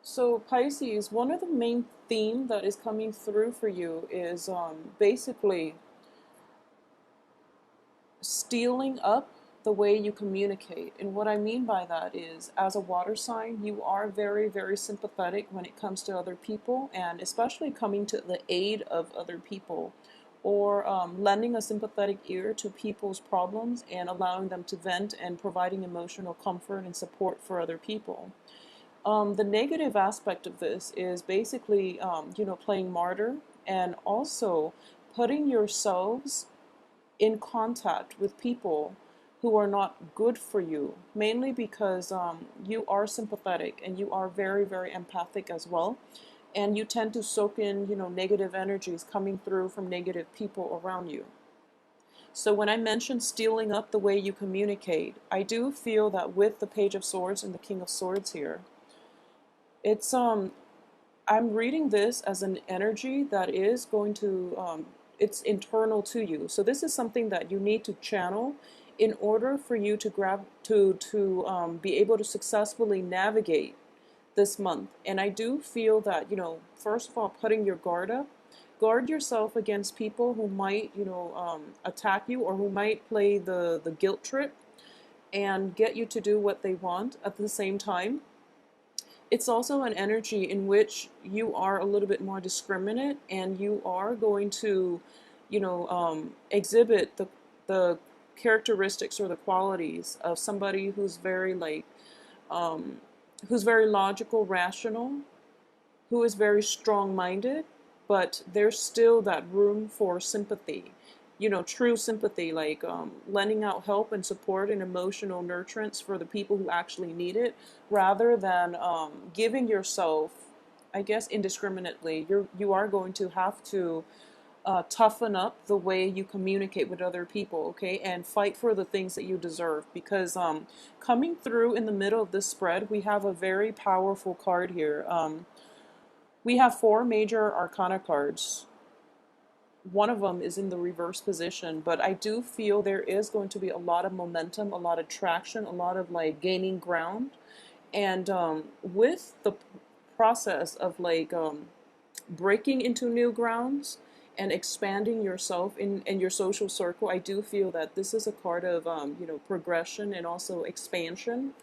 So Pisces, one of the main theme that is coming through for you is basically stealing up the way you communicate. And what I mean by that is, as a water sign, you are very, very sympathetic when it comes to other people, and especially coming to the aid of other people, or lending a sympathetic ear to people's problems and allowing them to vent and providing emotional comfort and support for other people. The negative aspect of this is basically, playing martyr and also putting yourselves in contact with people who are not good for you, mainly because you are sympathetic and you are very, very empathic as well. And you tend to soak in, negative energies coming through from negative people around you. So when I mentioned stealing up the way you communicate, I do feel that with the Page of Swords and the King of Swords here, it's I'm reading this as an energy that is going to it's internal to you. So this is something that you need to channel in order for you to grab to be able to successfully navigate this month. And I do feel that, first of all, putting your guard up, guard yourself against people who might, attack you, or who might play the guilt trip and get you to do what they want at the same time. It's also an energy in which you are a little bit more discriminate, and you are going to, exhibit the characteristics or the qualities of somebody who's very who's very logical, rational, who is very strong-minded, but there's still that room for sympathy, true sympathy, like lending out help and support and emotional nurturance for the people who actually need it, rather than giving yourself, I guess, indiscriminately. You are going to have to toughen up the way you communicate with other people, okay, and fight for the things that you deserve. Because coming through in the middle of this spread, we have a very powerful card here. We have four major arcana cards. One of them is in the reverse position, but I do feel there is going to be a lot of momentum, a lot of traction, a lot of like gaining ground. And with the process of breaking into new grounds and expanding yourself in your social circle, I do feel that this is a card of progression and also expansion.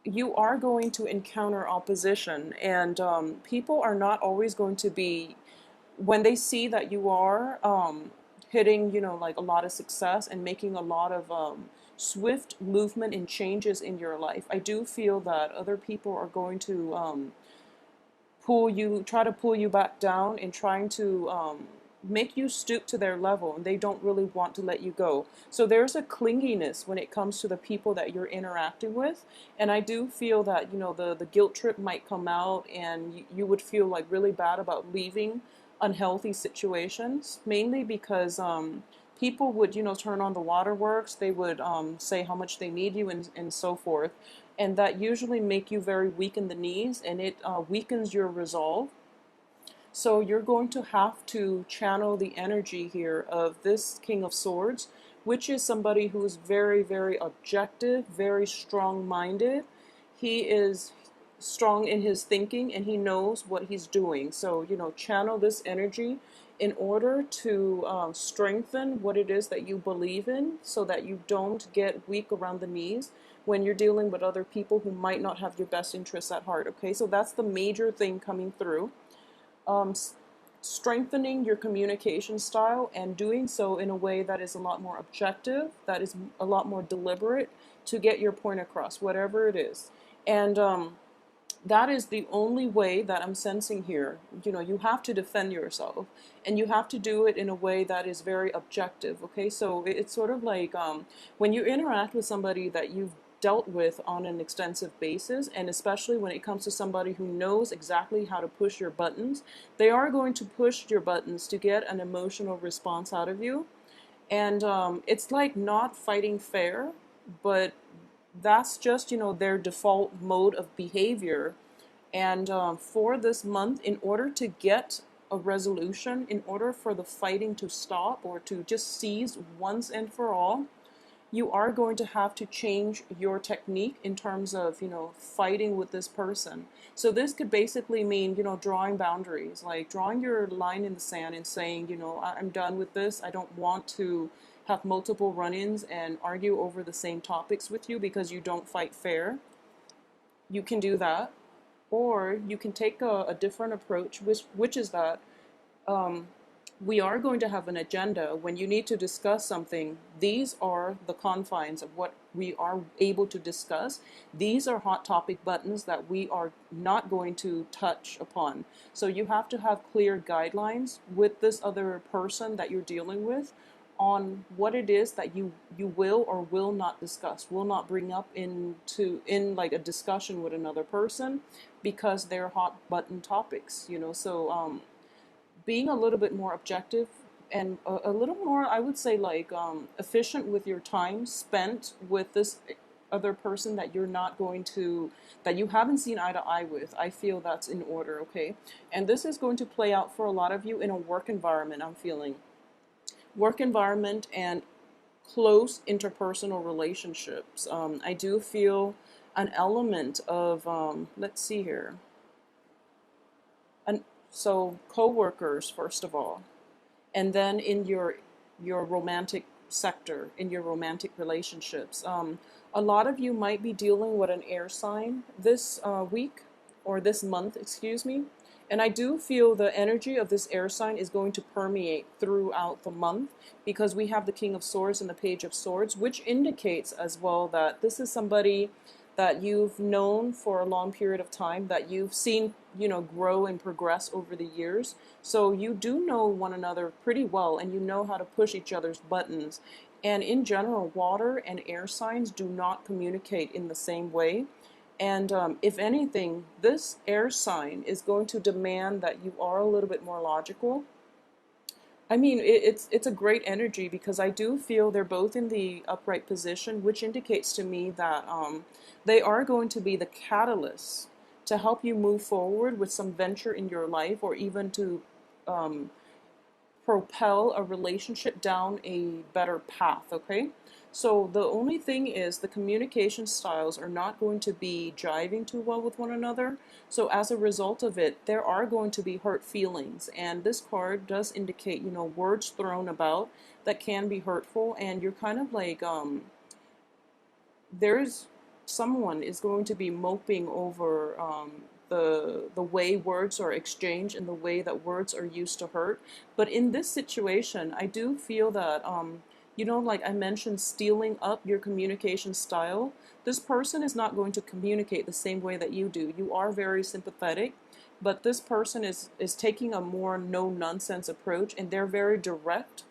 You are going to encounter opposition, and people are not always going to be, when they see that you are hitting, like a lot of success and making a lot of swift movement and changes in your life, I do feel that other people are going to try to pull you back down, and trying to make you stoop to their level, and they don't really want to let you go. So there's a clinginess when it comes to the people that you're interacting with, and I do feel that, the guilt trip might come out, and you would feel like really bad about leaving unhealthy situations, mainly because people would, turn on the waterworks, they would say how much they need you, and so forth, and that usually make you very weak in the knees, and it weakens your resolve. So you're going to have to channel the energy here of this King of Swords, which is somebody who is very, very objective, very strong-minded. He is strong in his thinking, and he knows what he's doing. So, channel this energy in order to strengthen what it is that you believe in, so that you don't get weak around the knees when you're dealing with other people who might not have your best interests at heart. Okay, so that's the major thing coming through. um, Strengthening your communication style, and doing so in a way that is a lot more objective, that is a lot more deliberate, to get your point across, whatever it is. And that is the only way that I'm sensing here. You have to defend yourself, and you have to do it in a way that is very objective, okay? So it's sort of like when you interact with somebody that you've dealt with on an extensive basis, and especially when it comes to somebody who knows exactly how to push your buttons, they are going to push your buttons to get an emotional response out of you. And it's like not fighting fair, but that's just, their default mode of behavior. And for this month, in order to get a resolution, in order for the fighting to stop, or to just cease once and for all, you are going to have to change your technique in terms of, fighting with this person. So this could basically mean, drawing boundaries, like drawing your line in the sand and saying, I'm done with this. I don't want to have multiple run-ins and argue over the same topics with you because you don't fight fair. You can do that. Or you can take a different approach, which is that um, we are going to have an agenda. When you need to discuss something, these are the confines of what we are able to discuss. These are hot topic buttons that we are not going to touch upon. So you have to have clear guidelines with this other person that you're dealing with on what it is that you will or will not discuss, will not bring up in like a discussion with another person, because they're hot button topics, so being a little bit more objective and a little more, I would say, like efficient with your time spent with this other person that you're not going to, that you haven't seen eye to eye with. I feel that's in order, okay? And this is going to play out for a lot of you in a work environment. I'm feeling work environment and close interpersonal relationships. I do feel an element of let's see here, and so co-workers first of all, and then in your romantic sector, in your romantic relationships. A lot of you might be dealing with an air sign this week, or this month, excuse me. And I do feel the energy of this air sign is going to permeate throughout the month, because we have the King of Swords and the Page of Swords, which indicates as well that this is somebody that you've known for a long period of time, that you've seen, grow and progress over the years. So you do know one another pretty well, and you know how to push each other's buttons. And in general, water and air signs do not communicate in the same way. And if anything, this air sign is going to demand that you are a little bit more logical. I mean, it's a great energy, because I do feel they're both in the upright position, which indicates to me that they are going to be the catalyst to help you move forward with some venture in your life, or even to um, propel a relationship down a better path, okay? So the only thing is the communication styles are not going to be jiving too well with one another. So as a result of it, there are going to be hurt feelings. And this card does indicate, words thrown about that can be hurtful. And you're kind of like, there's someone is going to be moping over the way words are exchanged and the way that words are used to hurt. But in this situation, I do feel that like I mentioned, stealing up your communication style. This person is not going to communicate the same way that you do. You are very sympathetic, but this person is taking a more no nonsense approach, and they're very direct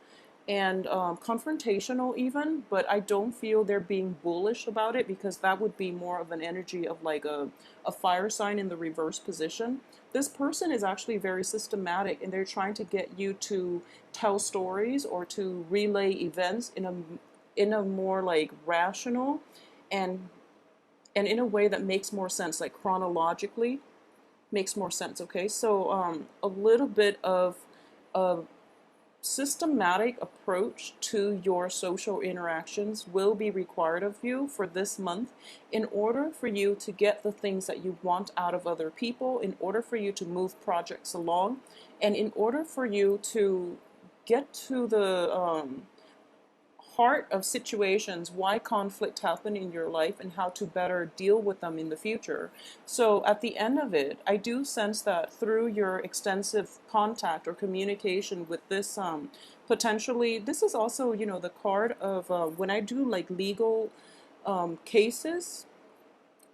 and confrontational even, but I don't feel they're being bullish about it, because that would be more of an energy of like a fire sign in the reverse position. This person is actually very systematic, and they're trying to get you to tell stories or to relay events in a more like rational and in a way that makes more sense, like chronologically makes more sense. Okay, so a little bit of a systematic approach to your social interactions will be required of you for this month, in order for you to get the things that you want out of other people, in order for you to move projects along, and in order for you to get to the heart of situations, why conflict happen in your life, and how to better deal with them in the future. So at the end of it, I do sense that through your extensive contact or communication with this, potentially, this is also, the card of when I do like legal cases.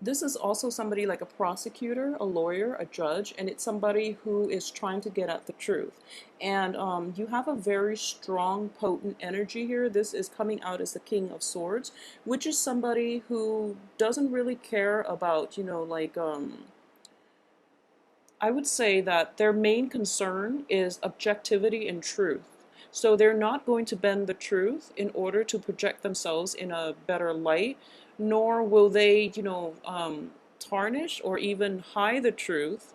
This is also somebody like a prosecutor, a lawyer, a judge, and it's somebody who is trying to get at the truth. And you have a very strong, potent energy here. This is coming out as the King of Swords, which is somebody who doesn't really care about, I would say that their main concern is objectivity and truth. So they're not going to bend the truth in order to project themselves in a better light, nor will they, tarnish or even hide the truth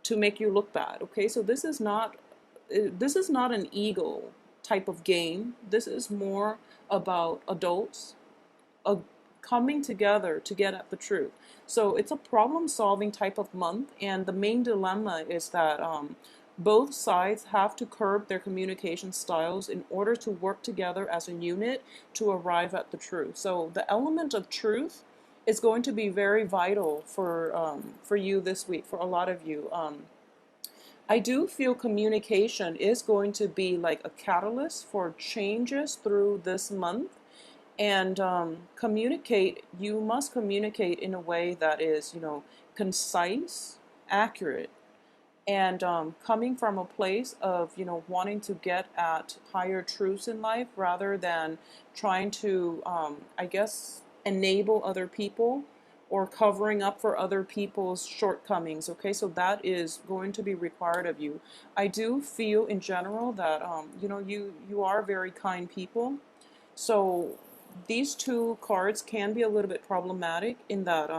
to make you look bad. Okay, so this is not an ego type of game. This is more about adults a coming together to get at the truth. So it's a problem solving type of month, and the main dilemma is that both sides have to curb their communication styles in order to work together as a unit to arrive at the truth. So the element of truth is going to be very vital for you this week, for a lot of you. I do feel communication is going to be like a catalyst for changes through this month. And communicate, you must communicate in a way that is, concise, accurate, and coming from a place of, wanting to get at higher truths in life rather than trying to, I guess, enable other people or covering up for other people's shortcomings. Okay, so that is going to be required of you. I do feel in general that, you are very kind people. So these two cards can be a little bit problematic in that,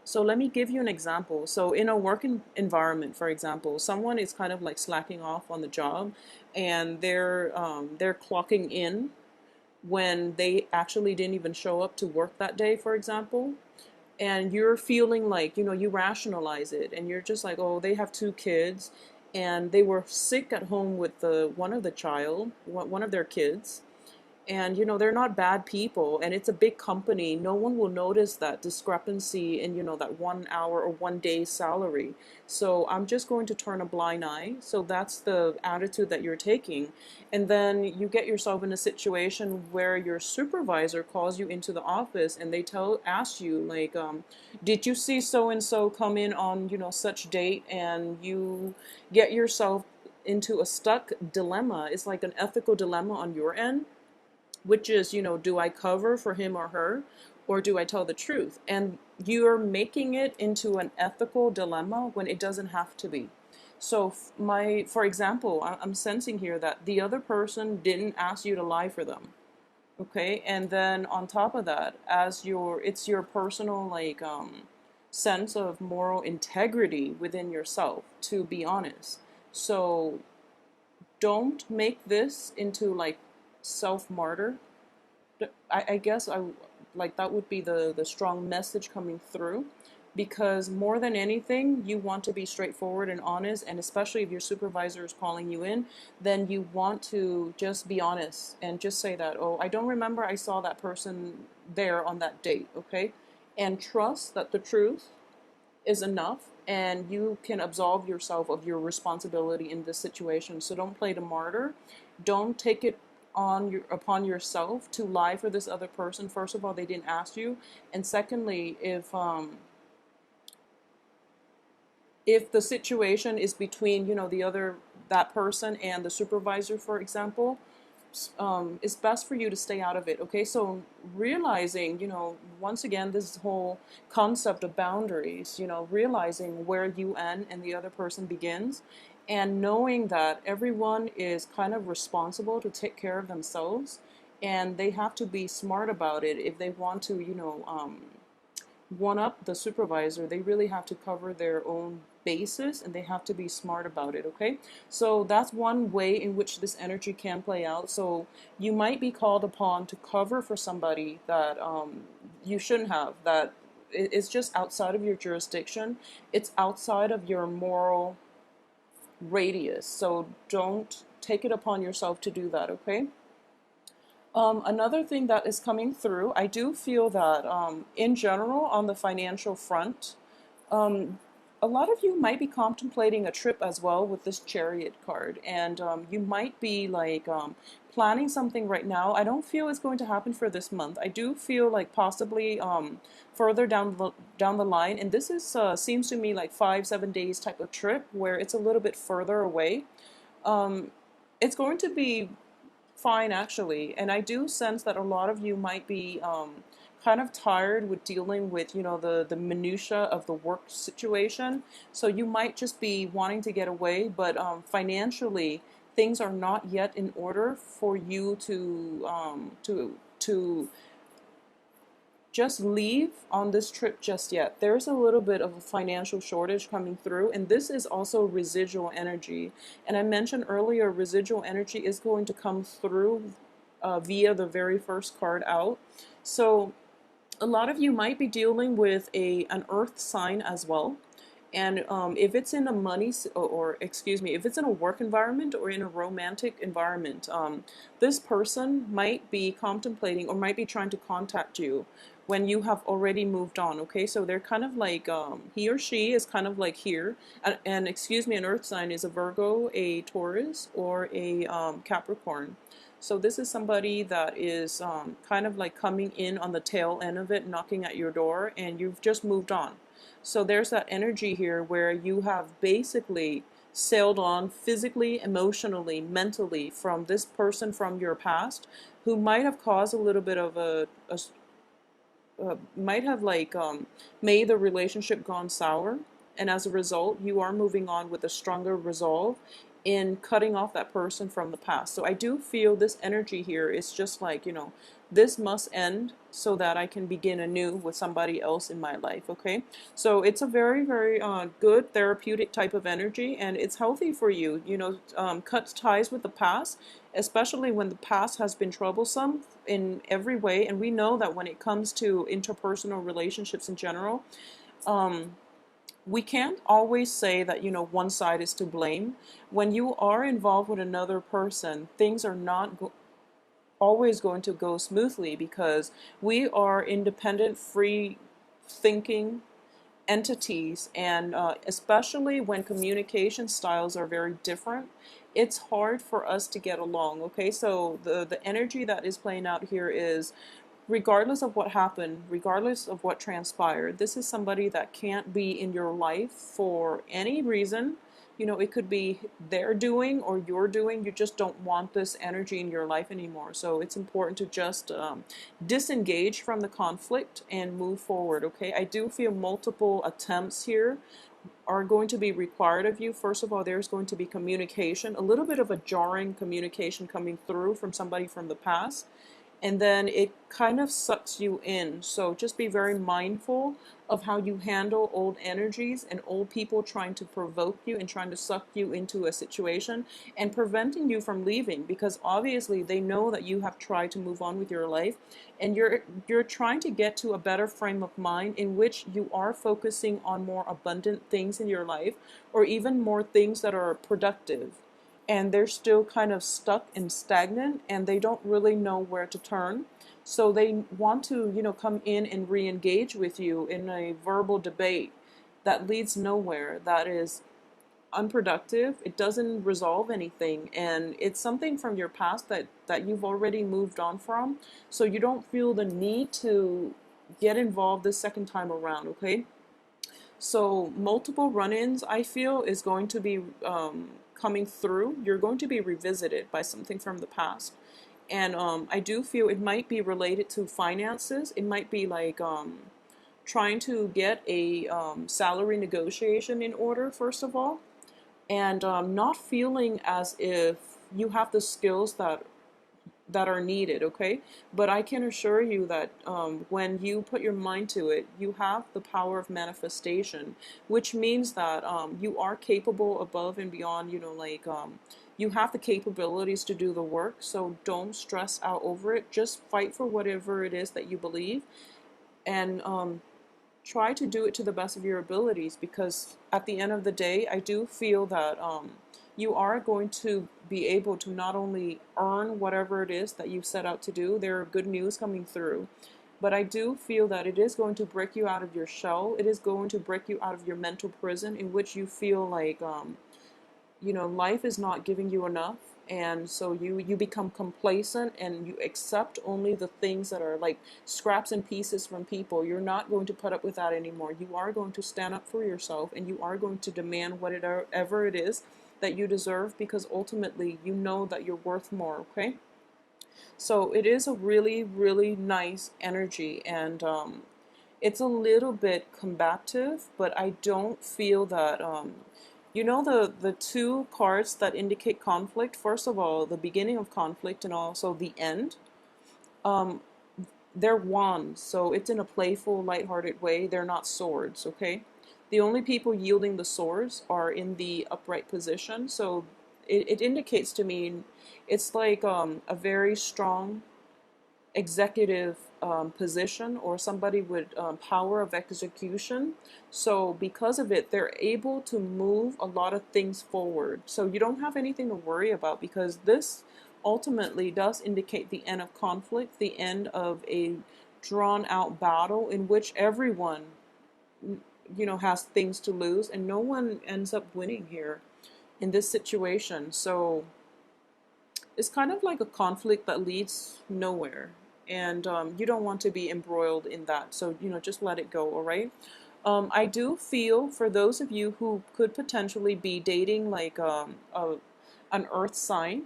so let me give you an example. So in a working environment, for example, someone is kind of like slacking off on the job, and they're clocking in when they actually didn't even show up to work that day, for example. And you're feeling like, you rationalize it, and you're just like, oh, they have two kids, and they were sick at home with one of their kids, and they're not bad people, and it's a big company. No one will notice that discrepancy in that 1 hour or 1 day's salary. So I'm just going to turn a blind eye. So that's the attitude that you're taking. And then you get yourself in a situation where your supervisor calls you into the office, and they ask you like, did you see so and so come in on such date? And you get yourself into a stuck dilemma. It's like an ethical dilemma on your end, which is, do I cover for him or her, or do I tell the truth? And you're making it into an ethical dilemma when it doesn't have to be. So for example, I'm sensing here that the other person didn't ask you to lie for them. Okay, and then on top of that, it's your personal like sense of moral integrity within yourself to be honest. So don't make this into like self-martyr. I guess I like that would be the strong message coming through, because more than anything you want to be straightforward and honest, and especially if your supervisor is calling you in, then you want to just be honest and just say that, oh, I don't remember I saw that person there on that date. Okay, and trust that the truth is enough, and you can absolve yourself of your responsibility in this situation. So don't play the martyr. Don't take it upon yourself to lie for this other person. First of all, they didn't ask you, and secondly, if the situation is between that person and the supervisor, for example, it's best for you to stay out of it. Okay, so realizing, once again, this whole concept of boundaries, realizing where you end and the other person begins, and knowing that everyone is kind of responsible to take care of themselves, and they have to be smart about it if they want to, one up the supervisor. They really have to cover their own basis, and they have to be smart about it. Okay, so that's one way in which this energy can play out. So you might be called upon to cover for somebody that you shouldn't have, that it's just outside of your jurisdiction, it's outside of your moral radius. So don't take it upon yourself to do that. Okay, another thing that is coming through, I do feel that in general on the financial front, a lot of you might be contemplating a trip as well with this Chariot card, and you might be like planning something right now. I don't feel it's going to happen for this month. I do feel like possibly further down the line, and this is seems to me like 5-7 days type of trip where it's a little bit further away. It's going to be fine actually, and I do sense that a lot of you might be kind of tired with dealing with the minutia of the work situation. So you might just be wanting to get away, but financially things are not yet in order for you to just leave on this trip just yet. There's a little bit of a financial shortage coming through, and this is also residual energy. And I mentioned earlier, residual energy is going to come through via the very first card out. So a lot of you might be dealing with an earth sign as well. And if it's in a or excuse me, if it's in a work environment or in a romantic environment, this person might be contemplating or might be trying to contact you when you have already moved on. Okay, so they're kind of like, he or she is kind of like here. And excuse me, an earth sign is a Virgo, a Taurus, or a Capricorn. So this is somebody that is kind of like coming in on the tail end of it, knocking at your door, and you've just moved on. So there's that energy here where you have basically sailed on physically, emotionally, mentally from this person from your past who might have caused a little bit of might have like made the relationship gone sour. And as a result, you are moving on with a stronger resolve in cutting off that person from the past. So I do feel this energy here is just like, this must end so that I can begin anew with somebody else in my life. Okay, so it's a very, very good therapeutic type of energy, and it's healthy for you. Cut ties with the past, especially when the past has been troublesome in every way. And we know that when it comes to interpersonal relationships in general, we can't always say that, one side is to blame. When you are involved with another person, things are not always going to go smoothly because we are independent, free thinking entities, and especially when communication styles are very different, it's hard for us to get along. Okay, so the energy that is playing out here is, regardless of what happened, regardless of what transpired, this is somebody that can't be in your life for any reason. It could be their doing or your doing. You just don't want this energy in your life anymore. So it's important to just disengage from the conflict and move forward. Okay, I do feel multiple attempts here are going to be required of you. First of all, there's going to be communication, a little bit of a jarring communication coming through from somebody from the past, and then it kind of sucks you in. So just be very mindful of how you handle old energies and old people trying to provoke you and trying to suck you into a situation and preventing you from leaving, because obviously they know that you have tried to move on with your life, and you're trying to get to a better frame of mind in which you are focusing on more abundant things in your life, or even more things that are productive, and they're still kind of stuck and stagnant, and they don't really know where to turn. So they want to, come in and re-engage with you in a verbal debate that leads nowhere, that is unproductive. It doesn't resolve anything, and it's something from your past that you've already moved on from. So you don't feel the need to get involved the second time around. Okay, so multiple run-ins, I feel, is going to be coming through. You're going to be revisited by something from the past. And I do feel it might be related to finances. It might be like trying to get a salary negotiation in order, first of all, and not feeling as if you have the skills that are needed. Okay, but I can assure you that when you put your mind to it, you have the power of manifestation, which means that you are capable above and beyond. You have the capabilities to do the work. So don't stress out over it. Just fight for whatever it is that you believe, and try to do it to the best of your abilities, because at the end of the day, I do feel that you are going to be able to not only earn whatever it is that you set out to do. There are good news coming through, but I do feel that it is going to break you out of your shell. It is going to break you out of your mental prison in which you feel like life is not giving you enough, and so you become complacent and you accept only the things that are like scraps and pieces from people. You're not going to put up with that anymore. You are going to stand up for yourself, and you are going to demand whatever it is that you deserve, because ultimately you know that you're worth more. Okay, so it is a really, really nice energy, and it's a little bit combative, but I don't feel that the two cards that indicate conflict, first of all, the beginning of conflict and also the end, um, they're wands, so it's in a playful, lighthearted way. They're not swords, okay? The only people yielding the swords are in the upright position, so it indicates to me it's like a very strong executive position or somebody with power of execution. So because of it, they're able to move a lot of things forward. So you don't have anything to worry about, because this ultimately does indicate the end of conflict, the end of a drawn out battle in which everyone, has things to lose, and no one ends up winning here in this situation. So it's kind of like a conflict that leads nowhere, and you don't want to be embroiled in that. So just let it go. All right. I do feel for those of you who could potentially be dating like an earth sign,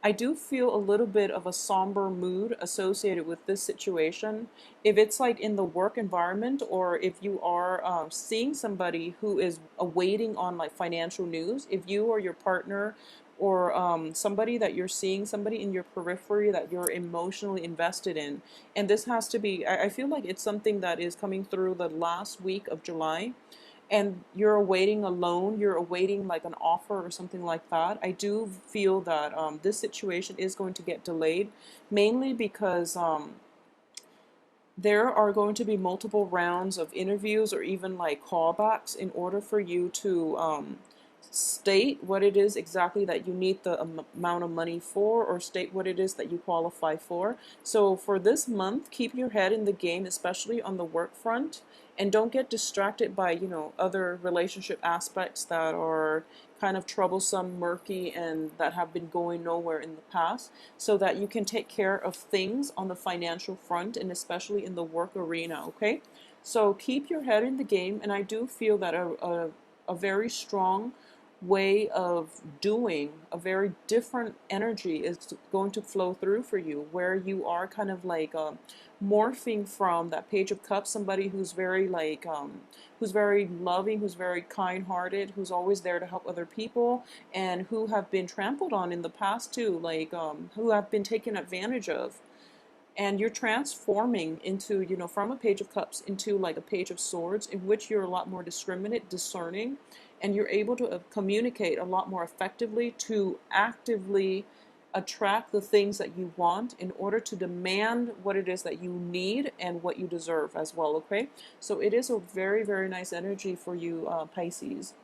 I do feel a little bit of a somber mood associated with this situation. If it's like in the work environment, or if you are seeing somebody who is awaiting on like financial news, if you or your partner, or somebody that you're seeing, somebody in your periphery that you're emotionally invested in. And this has to be, I feel like it's something that is coming through the last week of July, and you're awaiting a loan, you're awaiting like an offer or something like that. I do feel that this situation is going to get delayed, mainly because there are going to be multiple rounds of interviews or even like callbacks in order for you to state what it is exactly that you need the amount of money for, or state what it is that you qualify for. So for this month, keep your head in the game, especially on the work front, and don't get distracted by other relationship aspects that are kind of troublesome, murky, and that have been going nowhere in the past, so that you can take care of things on the financial front, and especially in the work arena. Okay, so keep your head in the game, and I do feel that a very strong way of doing, a very different energy is going to flow through for you, where you are kind of like morphing from that Page of Cups, somebody who's very like who's very loving, who's very kind-hearted, who's always there to help other people, and who have been trampled on in the past too, like who have been taken advantage of. And you're transforming into, from a Page of Cups into like a Page of Swords, in which you're a lot more discriminate, discerning, and you're able to communicate a lot more effectively to actively attract the things that you want in order to demand what it is that you need and what you deserve as well. Okay, so it is a very, very nice energy for you, Pisces.